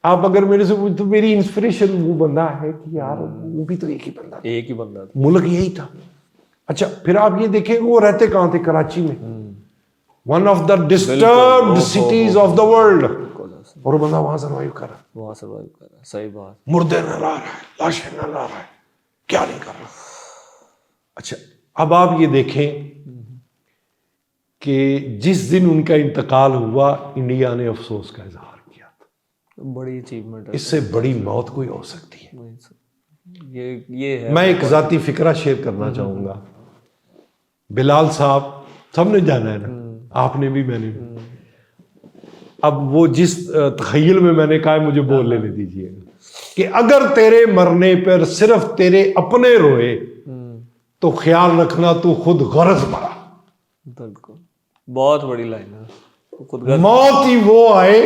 आप अगर मेरे से पूछते तो मेरी इंस्पिरेशन वो बंदा है कि यार वो भी तो एक ही बंदा था, मुल्क यही था। अच्छा, फिर आप ये देखें वो रहते कहाँ थे? कराची में, one of the disturbed cities of the world, और बंदा वहां सर्वाइव कर रहा है। सही बात, मुर्दे न ला रहा है, लाशें न ला रहा है, क्या नहीं कर रहा। अच्छा, अब आप ये देखें कि जिस दिन उनका इंतकाल हुआ, इंडिया ने अफसोस का इजहार किया था। बड़ी अचीवमेंट है, इससे बड़ी मौत कोई हो सकती है। ये है। मैं एक जाती फिक्रा शेयर करना चाहूंगा। बिलाल साहब सबने जाना है ना, आपने भी, मैंने भी। अब वो जिस तखय्युल में मैंने कहा मुझे बोल लेने दीजिएगा कि अगर तेरे मरने पर सिर्फ तेरे अपने रोए तो ख्याल रखना तू खुद गरज मरा। बिल्कुल, बहुत बड़ी लाइन है। मौत ही वो आए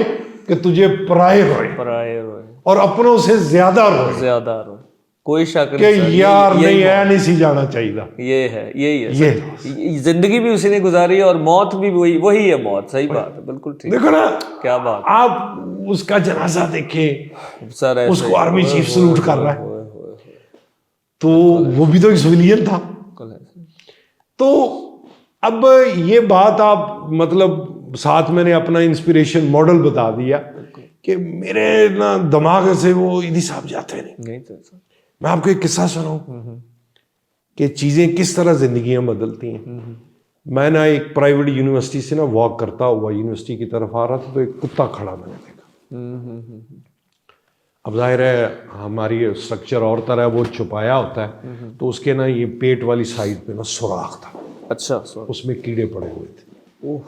कि तुझे पराए रोए पराए रोए, और अपनों से ज्यादा रोए ज्यादा रोए, कोई शक कि नहीं सर, यार यही नहीं मौत। है, नहीं सी जाना चाहिए। ये है, यही है ये सर। जिंदगी भी उसी ने गुजारी है और मौत भी वही वही है मौत। सही बात है, बिल्कुल ठीक। देखो ना, क्या बात आप उसका जनाजा देखें, सर, ऐसे उसको आर्मी ओए, चीफ ओए, सलूट कर रहा है, ओए, ओए, ओए, तो वो भी तो एक सिविलियन था। बिल्कुल ऐसे। तो अब ये बात आप मतलब साथ मैंने अपना इंस्पिरेशन मॉडल बता दिया कि मेरे ना दिमाग से वो ईदी साहब जाते नहीं। नहीं तो सर। मैं आपको एक किस्सा सुनाऊं कि चीजें किस तरह जिंदगियां बदलती हैं। मैं ना एक प्राइवेट यूनिवर्सिटी से ना वॉक करता हुआ यूनिवर्सिटी की तरफ आ रहा था, तो एक कुत्ता खड़ा मैंने देखा। अब जाहिर है हमारी स्ट्रक्चर और तरह वो छुपाया होता है, तो उसके ना ये पेट वाली साइड पे ना सुराख था, अच्छा सर। उसमें कीड़े पड़े हुए थे। ओह।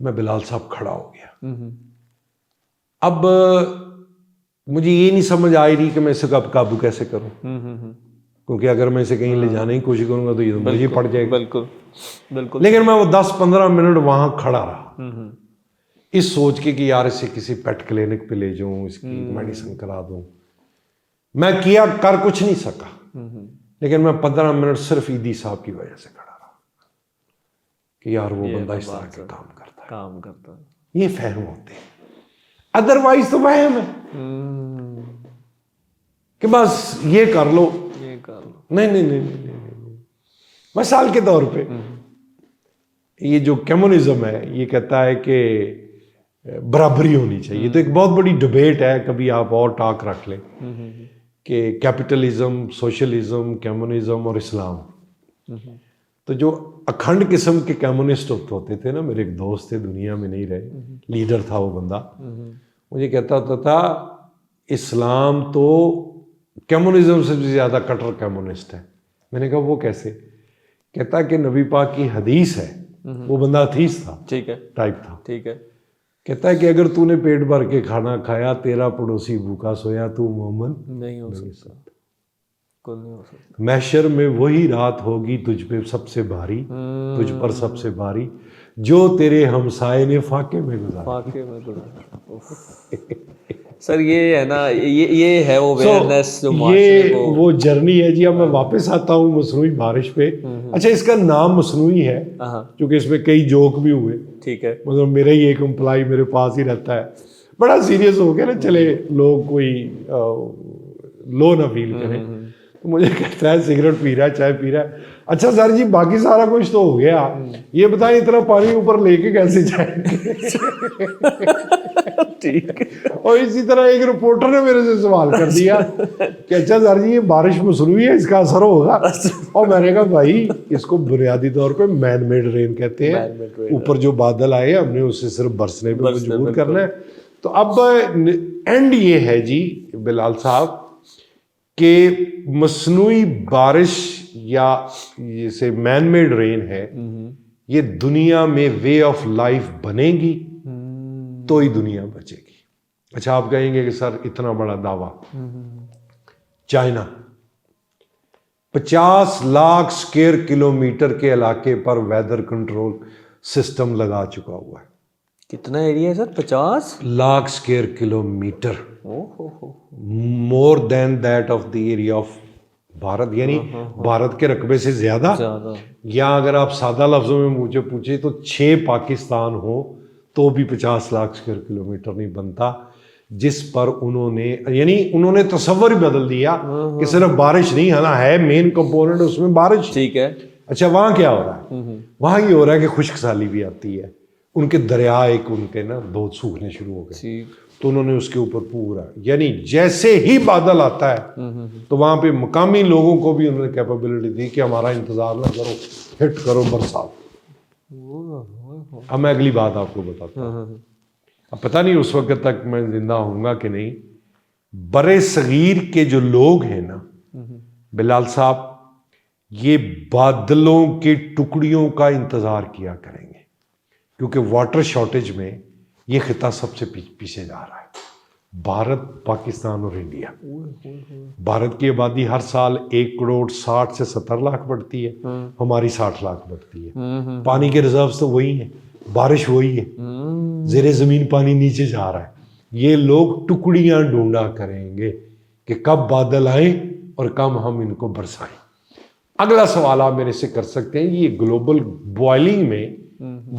मैं बिलाल साहब खड़ा हो गया। अब मुझे ये नहीं समझ आ रही कि मैं इसे कब काबू कैसे करूं, क्योंकि अगर मैं इसे कहीं ले जाने की कोशिश करूंगा तो ये तो मुझे पड़ जाएगा। बिल्कुल बिल्कुल। लेकिन मैं वो 10-15 मिनट वहां खड़ा रहा, इस सोच के कि यार इसे किसी पेट क्लिनिक पे ले जाऊं, इसकी मेडिसिन करा दूं। मैं किया, कर कुछ नहीं सका, लेकिन मैं 15 मिनट सिर्फ ईदी साहब की वजह से खड़ा रहा कि यार वो बंदा इस तरह के काम करता है, काम करता है। ये फहम होते हैं। अदरवाइज तो वहम है कि बस ये कर लो, ये कर लो। नहीं नहीं नहीं नहीं, नहीं, नहीं। मिसाल के तौर पे ये जो कम्युनिज्म है ये कहता है कि बराबरी होनी चाहिए, तो एक बहुत बड़ी डिबेट है, कभी आप और टॉक रख लें कि कैपिटलिज्म, सोशलिज्म, कम्युनिज्म और इस्लाम। तो जो अखंड किस्म के कम्युनिस्ट होते थे ना, मेरे एक दोस्त थे, दुनिया में नहीं रहे, लीडर था वो बंदा, मुझे कहता होता था इस्लाम तो कम्युनिज्म से भी ज्यादा कट्टर कम्युनिस्ट है। मैंने कहा वो कैसे? कहता कि नबी पाक की हदीस है, वो बंदा अथीस था, ठीक है, टाइप था, ठीक है। कहता है कि अगर तूने पेट भर के खाना खाया, तेरा पड़ोसी भूखा सोया, तू मोमन नहीं हो सकता, कुल नहीं हो सकता। महशर में वही रात होगी तुझ पे सबसे भारी, तुझ पर सबसे भारी, जो तेरे हमसाये ने फाके में गुजारा। फाके में गुजारा। सर ये है ना, ये है वो अवेयरनेस जो ये माशरे को। वो जर्नी है जी। अब मैं वापस आता हूँ मसनूई बारिश पे। अच्छा, इसका नाम मसनूई है क्योंकि इसमें कई जोक भी हुए। ठीक है। मतलब मेरा ही एक एम्प्लॉय मेरे पास ही रहता है, बड़ा सीरियस हो गया ना, चले लोग कोई लो ना फील करें, तो मुझे कहता है सिगरेट पी रहा है, चाय पी रहा है। अच्छा सर जी, बाकी सारा कुछ तो हो गया, ये बताएं इतना पानी ऊपर लेके कैसे जाएंगे? ठीक है। और इसी तरह एक रिपोर्टर ने मेरे से सवाल कर दिया कि अच्छा सर जी, ये बारिश मसनूई है, इसका असर होगा? और मैंने कहा भाई, इसको बुनियादी तौर पे मैन मेड रेन कहते हैं। ऊपर जो बादल आए हमने उससे सिर्फ बरसने पे मजबूर करना है। तो अब एंड ये है जी बिलाल साहब कि मसनूई बारिश या जैसे मैन मेड रेन है, ये दुनिया में वे ऑफ लाइफ बनेगी तो ही दुनिया बचेगी। अच्छा, आप कहेंगे कि सर इतना बड़ा दावा, चाइना 50 लाख स्क्वायर किलोमीटर के इलाके पर वेदर कंट्रोल सिस्टम लगा चुका हुआ है। कितना एरिया है sir? 50 lakh square kilometre, more than that of the area of Bharat, यानी भारत के रकबे से ज्यादा। या अगर आप सादा लफ्जों में मुझे पूछे तो 6 पाकिस्तान हो तो भी 50 लाख स्क्वायर किलोमीटर नहीं बनता, जिस पर उन्होंने तस्वर ही बदल दिया कि सिर्फ बारिश नहीं है ना, है मेन कंपोनेंट उसमें बारिश। ठीक है। अच्छा, वहां क्या हो रहा है? वहां ये हो रहा है कि खुश्क साली भी आती है, उनके दरिया एक उनके ना दो सूखने शुरू हो गए, तो उन्होंने उसके ऊपर पूरा, यानी जैसे ही बादल आता है तो वहां पे मकामी लोगों को भी उन्होंने कैपेबिलिटी दी कि हमारा इंतजार ना करो, हिट करो बरसात। अब मैं अगली बात आपको बताता हूँ। अब पता नहीं उस वक्त तक मैं जिंदा होऊंगा कि नहीं। बड़े सगीर के जो लोग हैं ना बिलाल साहब, ये बादलों के टुकड़ियों का इंतजार किया करेंगे, क्योंकि वाटर शॉर्टेज में ये खिता सबसे पीछे जा रहा है। भारत, पाकिस्तान और इंडिया। भारत की आबादी हर साल 1 करोड़ 60 से 70 लाख बढ़ती है, हमारी 60 लाख बढ़ती है। पानी के रिजर्व्स तो वही है, बारिश वही है, जेरे जमीन पानी नीचे जा रहा है। ये लोग टुकड़ियां ढूंढा करेंगे कि कब बादल आए और कब हम इनको बरसाएं। अगला सवाल आप मेरे से कर सकते हैं, ये ग्लोबल बॉइलिंग में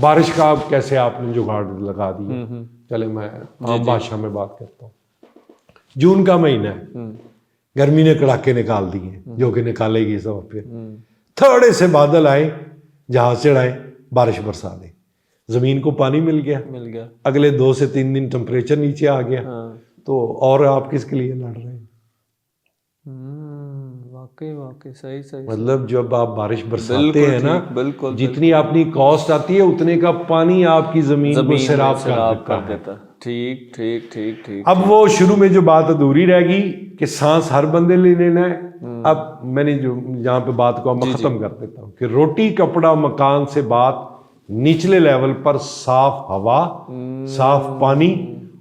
बारिश का आप कैसे आपने जुगाड़ लगा दिया। चले मैं आम भाषा में बात करता हूँ। जून का महीना है, गर्मी ने कड़ाके निकाल दिए, जो कि निकालेगी सब। फिर थोड़े से बादल आए, जहाज चढ़ाए, बारिश बरसा दे, जमीन को पानी मिल गया। अगले 2 से 3 दिन टेम्परेचर नीचे आ गया। तो और आप किसके लिए लड़ रहे हैं? वाकई सही मतलब जब आप बारिश बरसाते हैं ना, बिल्कुल जितनी अपनी कॉस्ट आती है उतने का पानी आपकी जमीन को सैराब कर देता है। ठीक। अब वो शुरू में जो बात अधूरी रह गई कि सांस हर बंदे ले लेना है। अब मैंने जो यहाँ पे बात को मैं खत्म कर देता हूँ कि रोटी कपड़ा मकान से बात निचले लेवल पर साफ हवा, साफ पानी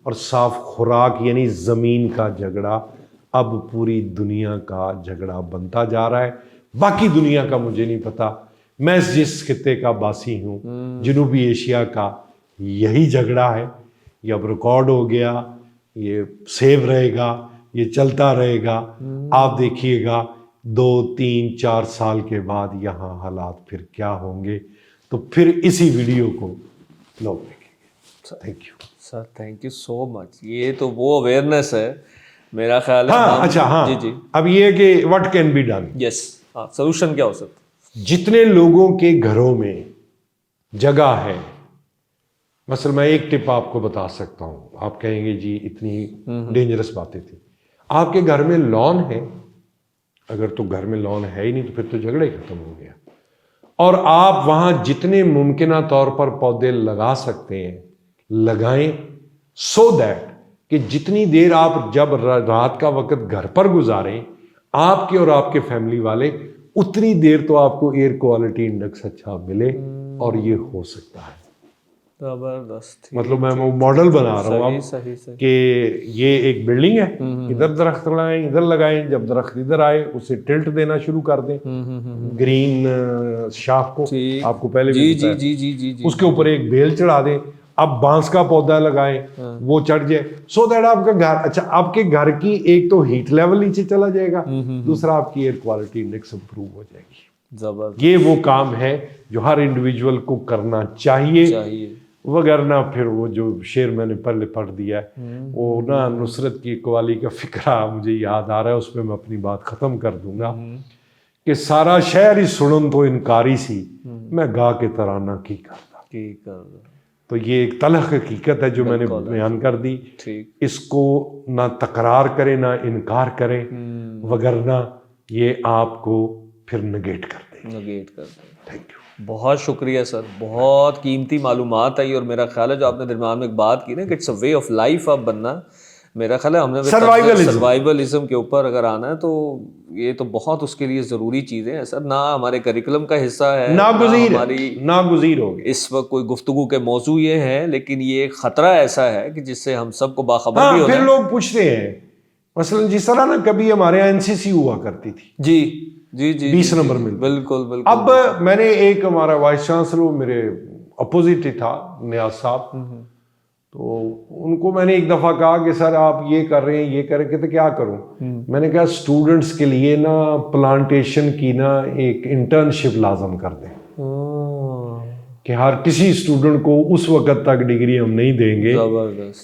और साफ खुराक यानी जमीन का झगड़ा अब पूरी दुनिया का झगड़ा बनता जा रहा है। बाकी दुनिया का मुझे नहीं पता, मैं जिस खित्ते का बासी हूँ, जनूबी एशिया का, यही झगड़ा है। ये अब रिकॉर्ड हो गया, ये सेव रहेगा, ये चलता रहेगा। आप देखिएगा 2, 3, 4 साल के बाद यहाँ हालात फिर क्या होंगे, तो फिर इसी वीडियो को लोग देखेंगे। Thank you sir, thank you so much. ये तो वो अवेयरनेस है मेरा ख्याल है। हाँ, अच्छा, हाँ जी। अब ये कि what can be done, yes, हाँ, सोल्यूशन क्या हो सकता? जितने लोगों के घरों में जगह है, मसल मैं एक टिप आपको बता सकता हूं। आप कहेंगे जी इतनी डेंजरस बातें थी। आपके घर में लॉन है, अगर तो घर में लॉन है ही नहीं तो फिर तो झगड़ा ही खत्म हो गया। और आप वहां जितने मुमकिन तौर पर पौधे लगा सकते हैं लगाएं, सो दैट कि जितनी देर आप जब रात का वक्त घर पर गुजारें, आपके और आपके फैमिली वाले, उतनी देर तो आपको एयर क्वालिटी इंडेक्स अच्छा मिले। और ये हो सकता है। जबरदस्त। मतलब मैं वो मॉडल बना रहा हूँ अब सही। कि ये एक बिल्डिंग है, इधर दरख्त लगाएं, इधर लगाएं, जब दरख्त इधर आए उसे टिल्ट देना शुरू कर दें, ग्रीन शाख को। आपको पहले भी बताया। जी। उसके ऊपर एक बेल चढ़ा दें। अब बांस का पौधा लगाएं, वो चढ़ जाए, सो दैट आपका घर, अच्छा आपके घर की एक तो हीट लेवल नीचे चला जाएगा, दूसरा आपकी एयर क्वालिटी इंडेक्स इंप्रूव हो जाएगी। जबरदस्त। ये वो काम है जो हर इंडिविजुअल को करना चाहिए। वगरना फिर वो जो शेर मैंने पहले पढ़ दिया है, वो ना नुसरत की कवाली का फिक्रा मुझे याद आ रहा है, उसमें मैं अपनी बात खत्म कर दूंगा कि सारा शहर ही सुनन तो इनकारी सी, मैं गा के तराना की करदा। तो ये एक तलख हकीकत है जो मैंने बयान कर दी। इसको ना तकरार करें ना इनकार करें, वगरना ये आपको फिर नेगेट कर दें। थैंक यू, बहुत शुक्रिया सर, बहुत कीमती मालूमात आई। और मेरा ख्याल है जो आपने दरम्यान में बात की ना कि it's a way of life अब बनना, मेरा ख्याल है हमने सर्वाइवलिज्म के ऊपर अगर आना है तो ये तो बहुत उसके लिए ज़रूरी चीज़ें हैं सर। ना हमारे करिकुलम का हिस्सा है, नागुज़ीर हो गई इस वक्त कोई गुफ्तगू के मौजू ये हैं, लेकिन ये एक ख़तरा ऐसा है कि जिससे हम सबको बाखबर भी होना है। फिर लोग पूछते हैं, मसलन जिस तरह ना कभी हमारे यहाँ एनसीसी हुआ करती थी, जी 20 नंबर में, बिल्कुल। अब मैंने एक हमारा वाइस चांसलर मेरे अपोजिट ही था, नियाज साहब, तो उनको मैंने एक दफा कहा कि सर आप ये कर रहे हैं, ये कर रहे हैं, तो क्या करूं? मैंने कहा स्टूडेंट्स के लिए ना प्लांटेशन की ना एक इंटर्नशिप लाजम कर दें कि हर किसी स्टूडेंट को उस वक्त तक डिग्री हम नहीं देंगे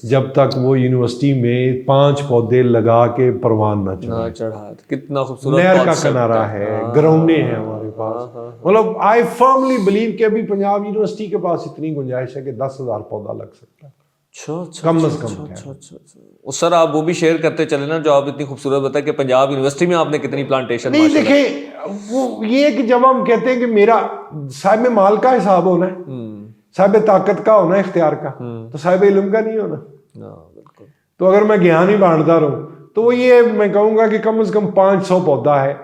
जब तक वो यूनिवर्सिटी में 5 पौधे लगा के परवान ना चढ़ा। कितना खूबसूरत नहर का किनारा है, ग्राउंडे हैं हमारे पास। मतलब आई फर्मली बिलीव कि अभी पंजाब यूनिवर्सिटी के पास इतनी गुंजाइश है कि 10,000 पौधा लग सकता है कम से कम। सर आप वो भी शेयर करते चले ना जो आप इतनी खूबसूरत बताया कि पंजाब यूनिवर्सिटी में आपने कितनी प्लांटेशन। नहीं देखे वो ये कि जब हम कहते हैं कि मेरा साहिब में माल का हिसाब होना है, साहिब ताकत का होना है, इख्तियार का, तो साहिब इल्म का नहीं होना। तो अगर मैं ज्ञान ही बांटता रहूं तो वो ये मैं कहूंगा कि कम से कम 500 पौधा है,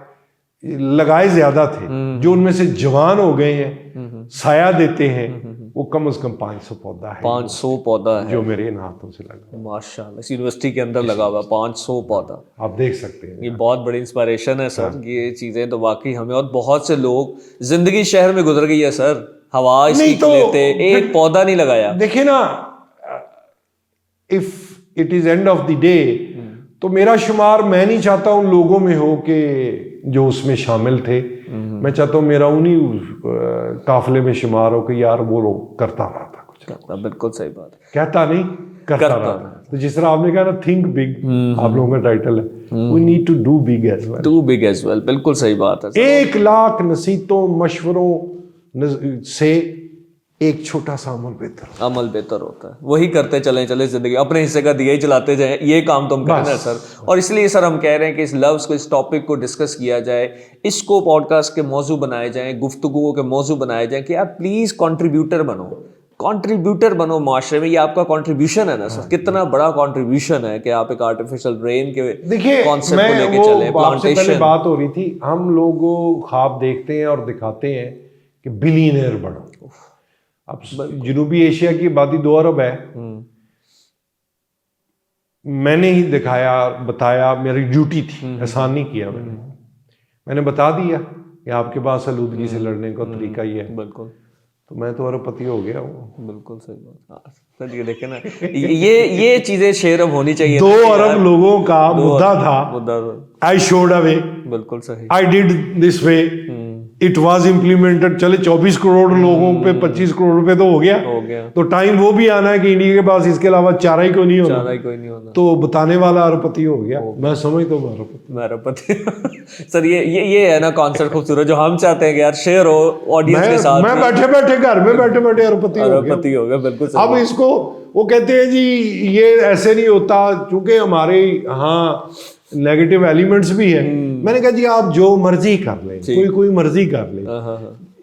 लगाए ज्यादा थे, जो उनमें से जवान हो गए हैं, साया देते हैं, वो कम से कम 500 पौधा है। 500 पौधा है जो मेरे इन हाथों से लगा, माशाल्लाह, इस यूनिवर्सिटी के अंदर लगा हुआ 500 पौधा। आप देख सकते हैं, ये बहुत बड़ी इंस्पिरेशन है सर। ये चीजें तो वाकई हमें, और बहुत से लोग, जिंदगी शहर में गुजर गई है सर, हवा इसकी तो लेते, एक पौधा नहीं लगाया। देखिए ना, if it is end of the day, तो मेरा शुमार मैं नहीं चाहता उन लोगों में हो कि जो उसमें शामिल थे। मैं चाहता हूँ मेरा उन्हीं काफिले में शुमार हो कि यार वो लोग करता रहा था कुछ करता, बिल्कुल सही बात है, कहता नहीं करता रहा था। तो जिस तरह आपने कहा ना थिंक बिग, आप लोगों का टाइटल है, we need to do big as well. To big as well, बिल्कुल सही बात है। 1 लाख नसीहतों मशवरों से एक छोटा सा अमल बेहतर होता है। वही करते चले जिंदगी, अपने हिस्से का दिया ही चलाते जाएं, ये काम तो हम करना है सर। और इसलिए सर हम कह रहे हैं कि इस लव्स को, इस टॉपिक को डिस्कस किया जाए, इसको पॉडकास्ट के मौजू बनाए जाएं, गुफ्तगुओं के मौजू बनाए जाएं कि यार प्लीज कंट्रीब्यूटर बनो माशरे में। ये आपका कंट्रीब्यूशन है ना सर, कितना बड़ा कंट्रीब्यूशन है कि आप एक आर्टिफिशियल ब्रेन के कॉन्सेप्ट को लेके चले। प्लांटेशन बात हो रही थी, हम लोग ख्वाब देखते हैं और दिखाते हैं कि बिलियनर बनो। अब जनूबी एशिया की आबादी 2 अरब है, मैंने ही दिखाया बताया, मेरी ड्यूटी थी, एहसान नहीं किया मैंने बता दिया कि आपके पास आलूदगी से लड़ने का तरीका ही है, बिल्कुल, तो मैं तो अरबपति हो गया हूँ। बिल्कुल सही बात सर। ये देखे ना, ये चीजें शेयर अब होनी चाहिए। 2 अरब लोगों का मुद्दा था, आई शोड अ वे, बिल्कुल सही, I did this way, it was implemented. चले 24 करोड़ लोगों पे 25 करोड़ रुपए तो हो गया। तो टाइम वो भी आना है कि इंडिया के पास इसके अलावा चारा ही कोई नहीं होना, तो बताने वाला अरबपति हो गया। मैं समझता हूँ अरबपति सर ये है ना कॉन्सेप्ट खूबसूरत, जो हम चाहते हैं कि यार शेयर हो ऑडियंस के साथ। मैं बैठे घर में बैठे अरबपति हो गया, बिल्कुल। अब इसको वो कहते हैं जी ये ऐसे नहीं होता, क्योंकि हमारे यहाँ नेगेटिव एलिमेंट्स भी है। मैंने कहा जी आप जो मर्जी कर लें, कोई मर्जी कर ले,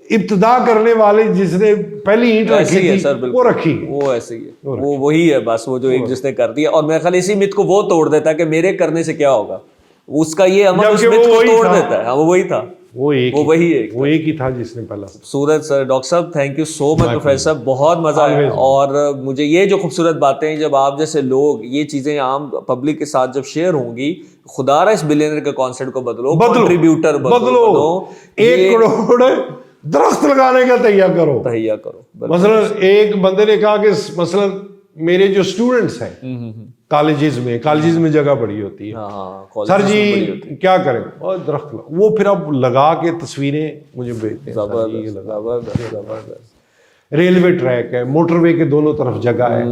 इब्तिदा करने वाले जिसने पहली ईंट रखी थी सर, वो रखी, वो ऐसे ही है, वो वही है बस, वो जो एक जिसने कर दिया। और मेरे ख्याल इसी मिथ को वो तोड़ देता है कि मेरे करने से क्या होगा, उसका ये अमल उस मिथ को तोड़ देता है। हाँ, वो वही था, वो एक ही था जिसने पहला। खूबसूरत सर, डॉक्टर साहब thank you so much professor, बहुत मजा आया। और मुझे ये जो खूबसूरत बातें, जब आप जैसे लोग ये चीजें आम पब्लिक के साथ जब शेयर होंगी, खुदारा इस बिलियनर के कॉन्सेप्ट को बदलो, कंट्रीब्यूटर बदलो, 1 करोड़ दरख्त लगाने का तैयार करो। मसलन एक बंदे ने कहा कि मसलन मेरे जो स्टूडेंट्स हैं कॉलेजेस में जगह बड़ी होती है, सर जी क्या करें, और दरख्त वो फिर अब लगा के तस्वीरें मुझे भेजते हैं। जबरदस्त। रेलवे ट्रैक है, मोटरवे के दोनों तरफ जगह है,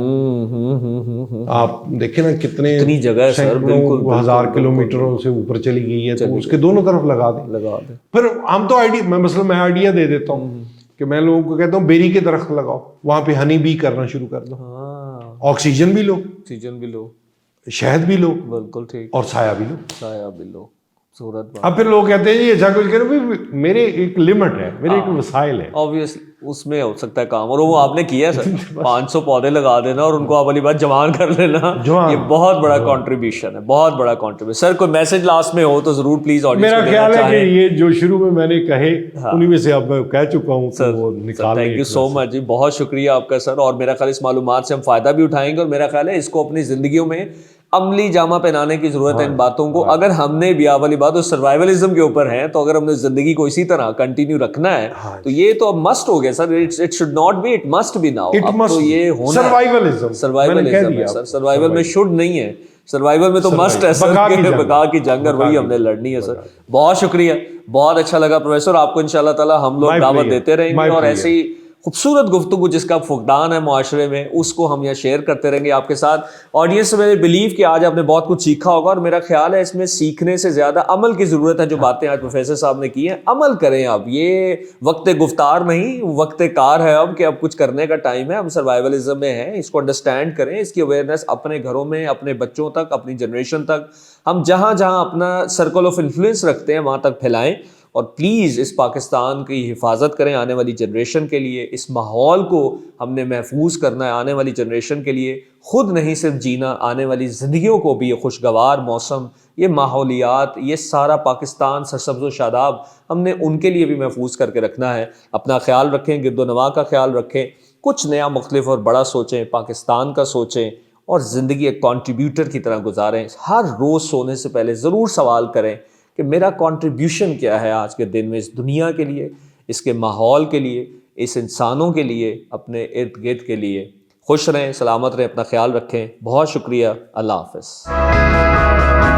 आप देखें ना कितनी जगह है सर, बिल्कुल 1000 किलोमीटरों से ऊपर चली गई है, तो उसके दोनों तरफ लगा दें। फिर हम तो मैं आइडिया दे देता हूँ कि मैं लोगों को कहता हूँ बेरी के दरख्त लगाओ, वहां पे हनी बी करना शुरू कर दो, ऑक्सीजन भी लो, शहद भी लो, बिल्कुल ठीक, और साया भी लो। अब फिर लोग कहते हैं जी ऐसा कुछ करो, मेरे एक लिमिट है, मेरे एक वसाइल है, ऑब्वियसली उसमें हो सकता है काम, और वो आपने किया सर 500 पौधे लगा देना और उनको आप वाली बात जवान कर लेना, ये बहुत बड़ा कंट्रीब्यूशन है, बहुत बड़ा कंट्रीब्यूशन। सर कोई मैसेज लास्ट में हो तो जरूर प्लीज ऑडियंस मेरा ख्याल है कि ये जो शुरू में मैंने कहे उन्हीं में से अब मैं कह चुका हूँ सर, वो निकाल। थैंक यू सो मच जी, बहुत शुक्रिया आपका सर। और मेरा ख्याल इस मालूमात से हम फायदा भी उठाएंगे, और मेरा ख्याल है इसको अपनी जिंदगियों में अमली जामा पहनाने की जरूरत है इन बातों को। अगर हमने भी वाली बात तो सर्वाइवलिज्म के ऊपर है, तो अगर हमने जिंदगी को इसी तरह कंटिन्यू रखना है तो ये तो अब मस्ट हो गया sir, it should not be, it must be now. अब तो ये होना सर्वाइवलिज्म है सर, सर्वाइवल में शुड नहीं है, सर्वाइवल में तो मस्ट है सर, बका की जंग, और वही हमने लड़नी है सर। बहुत शुक्रिया, बहुत अच्छा लगा प्रोफेसर, आपको इंशाल्लाह ताला हम लोग दावत देते रहेंगे, और ऐसे ही खूबसूरत गुफ्तगू जिसका फुकदान है मुआशरे में, उसको हम यहाँ शेयर करते रहेंगे आपके साथ। ऑडियंस में बिलीव कि आज आपने बहुत कुछ सीखा होगा, और मेरा ख्याल है इसमें सीखने से ज्यादा अमल की जरूरत है। जो बातें आज प्रोफेसर साहब ने की हैं, अमल करें। अब ये वक्त गुफ्तार नहीं, वक्त कार है अब, कि अब कुछ करने का टाइम है। हम सर्वाइवलिज्म में हैं, इसको अंडरस्टैंड करें, इसकी अवेयरनेस अपने घरों में, अपने बच्चों तक, अपनी जनरेशन तक, हम जहाँ जहाँ अपना सर्कल ऑफ इन्फ्लुएंस रखते हैं वहाँ तक फैलाएं। और प्लीज़ इस पाकिस्तान की हिफाजत करें आने वाली जनरेशन के लिए। इस माहौल को हमने महफूज करना है आने वाली जनरेशन के लिए, खुद नहीं सिर्फ जीना, आने वाली ज़िंदगियों को भी। ये खुशगवार मौसम, ये माहौलियात, ये सारा पाकिस्तान सरसब्ज़ व शादाब हमने उनके लिए भी महफूज करके रखना है। अपना ख्याल रखें, गिरदोनवा का ख्याल रखें, कुछ नया मुख्तलिफ और बड़ा सोचें, पाकिस्तान का सोचें, और ज़िंदगी एक कॉन्ट्रीब्यूटर की तरह गुजारें। हर रोज़ सोने से पहले ज़रूर सवाल करें कि मेरा कंट्रीब्यूशन क्या है आज के दिन में, इस दुनिया के लिए, इसके माहौल के लिए, इस इंसानों के लिए, अपने इर्द गिर्द के लिए। खुश रहें, सलामत रहें, अपना ख्याल रखें। बहुत शुक्रिया। अल्लाह हाफ़िज़।